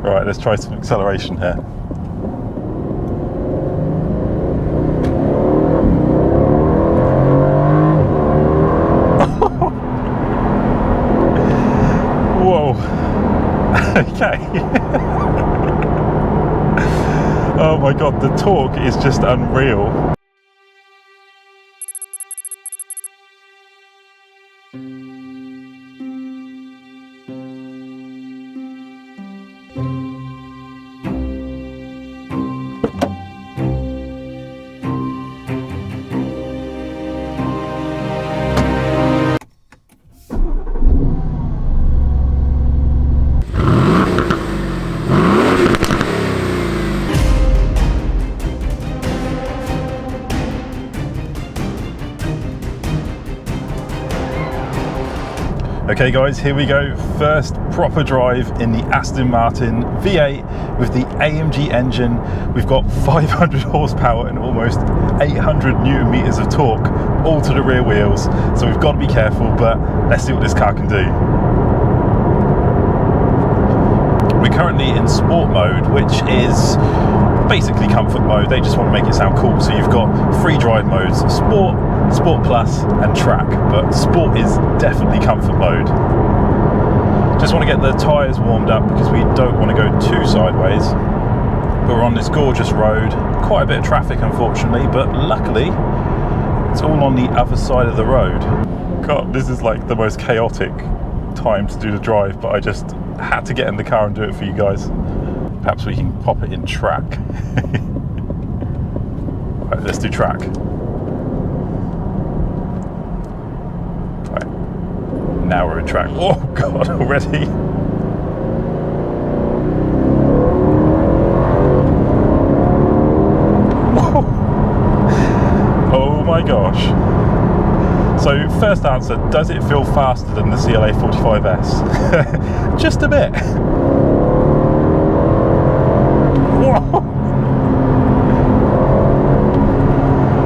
Right, let's try some acceleration here. Whoa. Okay. Oh my god, the torque is just unreal. Okay guys, here we go. First proper drive in the Aston Martin V8 with the AMG engine. We've got 500 horsepower and almost 800 Newton meters of torque, all to the rear wheels. So we've got to be careful, but let's see what this car can do. We're currently in sport mode, which is basically comfort mode. They just want to make it sound cool. So you've got 3 drive modes: sport, sport plus and track, but sport is definitely comfort mode. Just want to get the tyres warmed up because we don't want to go too sideways. But we're on this gorgeous road, quite a bit of traffic unfortunately, but luckily it's all on the other side of the road. God, this is like the most chaotic time to do the drive, but I just had to get in the car and do it for you guys. Perhaps we can pop it in track. Right, let's do track. Right, now we're in track. Oh god, already. Oh my gosh. So first answer, does it feel faster than the CLA45s? Just a bit.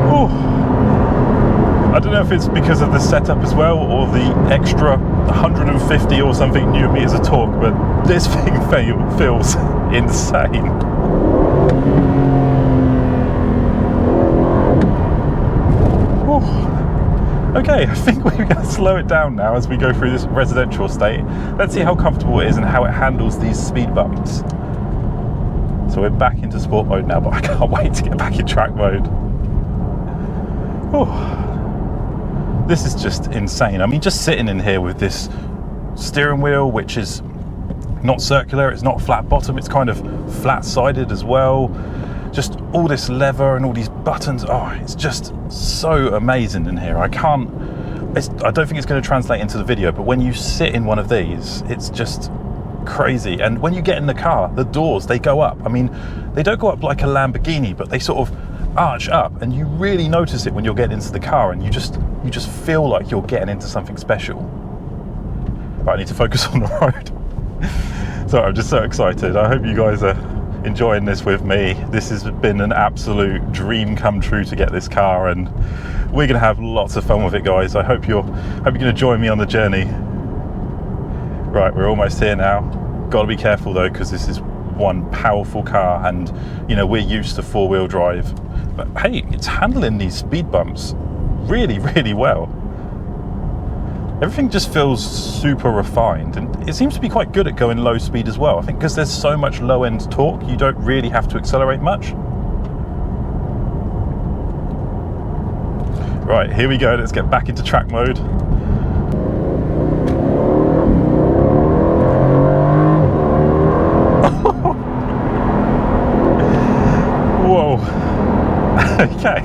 Whoa. I don't know if it's because of the setup as well, or the extra 150 or something Newton meters of torque, but this thing feels insane. Okay, I think we're going to slow it down now as we go through this residential estate. Let's see how comfortable it is and how it handles these speed bumps. So we're back into sport mode now, but I can't wait to get back in track mode. Oh, this is just insane. I mean, just sitting in here with this steering wheel, which is not circular, it's not flat bottom, it's kind of flat-sided as well. Just all this leather and all these buttons. Oh, it's just so amazing in here. I don't think it's going to translate into the video, but when you sit in one of these, it's just crazy. And when you get in the car, the doors, they go up. I mean, they don't go up like a Lamborghini, but they sort of arch up, and you really notice it when you're getting into the car, and you just feel like you're getting into something special. Right, I need to focus on the road. So I'm just so excited. I hope you guys are enjoying this with me. This has been an absolute dream come true to get this car, and we're gonna have lots of fun with it, guys. I hope you're gonna join me on the journey. Right, we're almost here now. Gotta be careful though, because this is one powerful car, and you know, we're used to 4-wheel drive, but hey, it's handling these speed bumps really, really well. Everything just feels super refined, and it seems to be quite good at going low speed as well. I think because there's so much low end torque, you don't really have to accelerate much. Right, here we go. Let's get back into track mode. Whoa. Okay.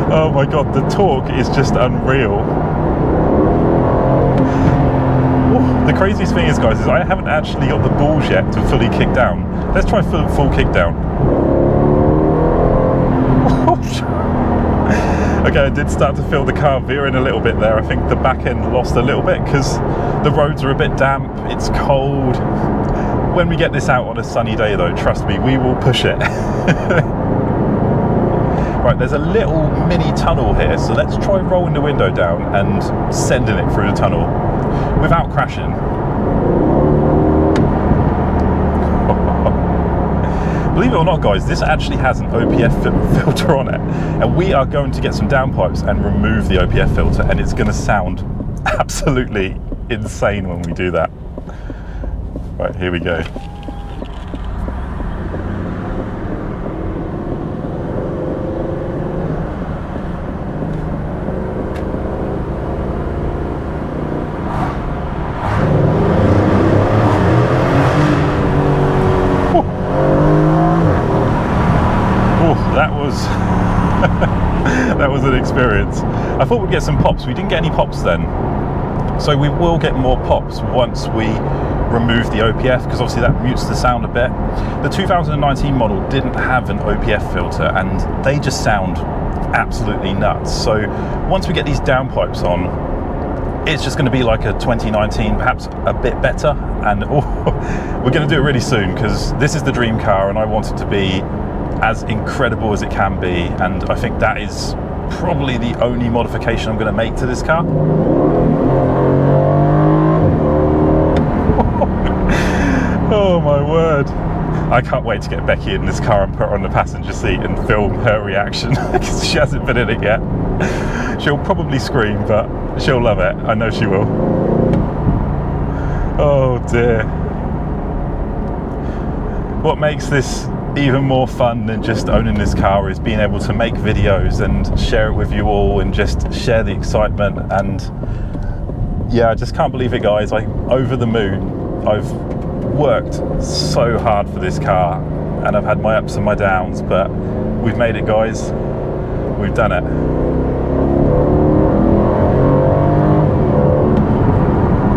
Oh my god, the torque is just unreal. The craziest thing is, guys, is I haven't actually got the balls yet to fully kick down. Let's try full kick down. Okay, I did start to feel the car veering a little bit there. I think the back end lost a little bit because the roads are a bit damp, it's cold. When we get this out on a sunny day though, trust me, we will push it. Right, there's a little mini tunnel here, so let's try rolling the window down and sending it through the tunnel without crashing. Believe it or not, guys, this actually has an OPF filter on it, and we are going to get some downpipes and remove the OPF filter, and it's going to sound absolutely insane when we do that. Right, here we go. That was an experience. I thought we'd get some pops. We didn't get any pops then. So we will get more pops once we remove the OPF, because obviously that mutes the sound a bit. The 2019 model didn't have an OPF filter, and they just sound absolutely nuts. So once we get these downpipes on, it's just going to be like a 2019, perhaps a bit better. And we're going to do it really soon, because this is the dream car and I want it to be as incredible as it can be, and I think that is probably the only modification I'm going to make to this car. Oh my word. I can't wait to get Becky in this car and put her on the passenger seat and film her reaction, because she hasn't been in it yet. She'll probably scream, but she'll love it. I know she will. Oh dear. What makes this even more fun than just owning this car is being able to make videos and share it with you all and just share the excitement. And yeah, I just can't believe it, guys. I'm over the moon. I've worked so hard for this car and I've had my ups and my downs, but we've made it, guys. We've done it.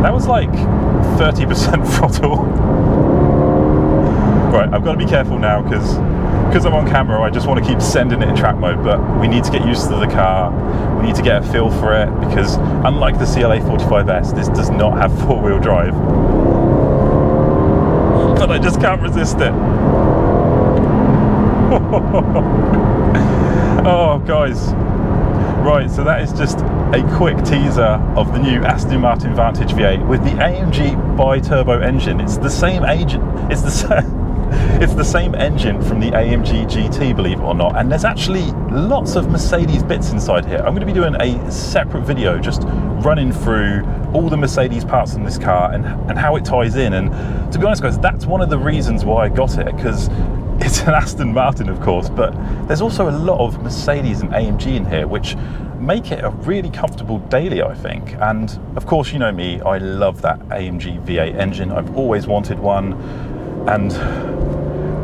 That was like 30% throttle. Right, I've got to be careful now because I'm on camera. I just want to keep sending it in track mode, but we need to get used to the car. We need to get a feel for it, because unlike the CLA45s, this does not have four-wheel drive. But I just can't resist it. Oh, guys. Right, so that is just a quick teaser of the new Aston Martin Vantage V8 with the AMG bi-turbo engine. It's the same engine. It's the same engine from the AMG GT, believe it or not, and there's actually lots of Mercedes bits inside here. I'm going to be doing a separate video just running through all the Mercedes parts in this car and how it ties in. And to be honest, guys, that's one of the reasons why I got it, because it's an Aston Martin, of course, but there's also a lot of Mercedes and AMG in here, which make it a really comfortable daily, I think. And of course, you know me, I love that AMG V8 engine. I've always wanted one, and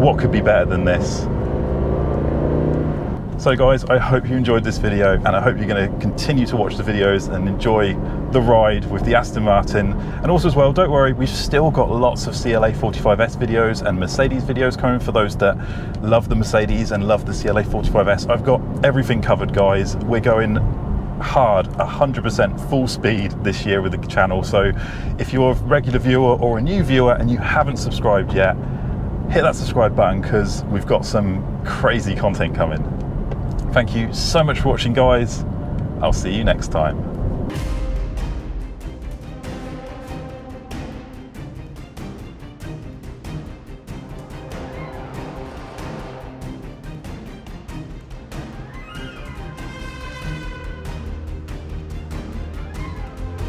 what could be better than this? So guys, I hope you enjoyed this video, and I hope you're going to continue to watch the videos and enjoy the ride with the Aston Martin. And also as well, don't worry, we've still got lots of CLA45s videos and Mercedes videos coming for those that love the Mercedes and love the CLA45s. I've got everything covered, guys. We're going hard, 100% full speed this year with the channel. So if you're a regular viewer or a new viewer and you haven't subscribed yet, hit that subscribe button, because we've got some crazy content coming. Thank you so much for watching, guys. I'll see you next time.